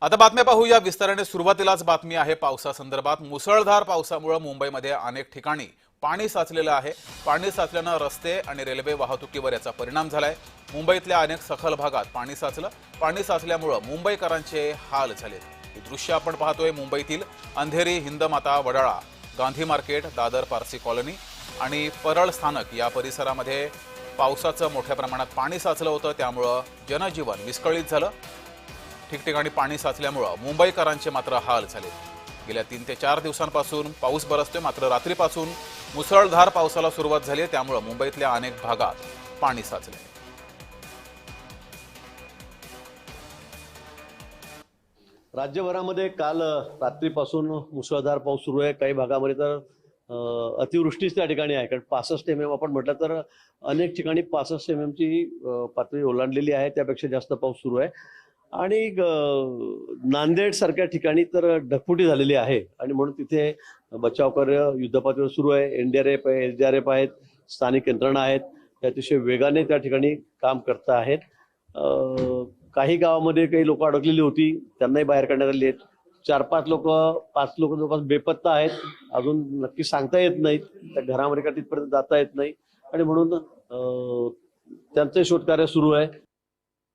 आता बातम्या पाहूया विस्ताराने। सुरुवातीलाच बातमी आहे पावसासंदर्भात। मुसळधार पावसामुळे मुंबईमध्ये अनेक ठिकाणी पाणी साचलेलं आहे। पाणी साचल्यानं रस्ते आणि रेल्वे वाहतुकीवर याचा परिणाम झालाय। मुंबईतल्या अनेक सखल भागात पाणी साचलं। पाणी साचल्यामुळे मुंबईकरांचे हाल झाले। ही दृश्य आपण पाहतोय मुंबईतील अंधेरी, हिंदमाता, वडाळा, गांधी मार्केट, दादर पारसी कॉलनी आणि परळ स्थानक या परिसरामध्ये पावसाचं मोठ्या प्रमाणात पाणी साचलं होतं। त्यामुळे जनजीवन विस्कळीत झालं। ठिकठिकाणी पाणी साचल्यामुळे मुंबईकरांचे मात्र हाल झाले। गेल्या 3 ते 4 दिवसांपासून पाऊस बरसतोय, मात्र रात्रीपासून मुसळधार पावसाला सुरुवात झाली आहे। त्यामुळे मुंबईतल्या अनेक भागात पाणी साचले। राज्यभरामध्ये काल रात्रीपासून मुसळधार पाऊस सुरू आहे। काही भागामध्ये तर अतिवृष्टीच त्या ठिकाणी आहे, कारण 65 mm आपण म्हटलं तर अनेक ठिकाणी 65 mm ची पातळी ओलांडलेली आहे। त्यापेक्षा जास्त पाऊस सुरू आहे आणि नांदेड सारख्या ठिकाणी तर ढगफुटी झालेली आहे आणि म्हणून तिथे बचाव कार्य युद्धपातळीवर सुरू आहे। NDRF आहे, SDRF आहेत, स्थानिक यंत्रणा आहेत, ते अतिशय वेगाने त्या ठिकाणी काम करत आहेत। काही गावामध्ये काही लोक अडकलेली होती, त्यांनाही बाहेर काढण्यात आलेली आहेत। 4-5 लोक 5 लोक जवळपास बेपत्ता आहेत, अजून नक्की सांगता येत नाहीत, त्या घरामध्ये का तिथपर्यंत जाता येत नाही आणि म्हणून त्यांचे शोधकार्य सुरू आहे।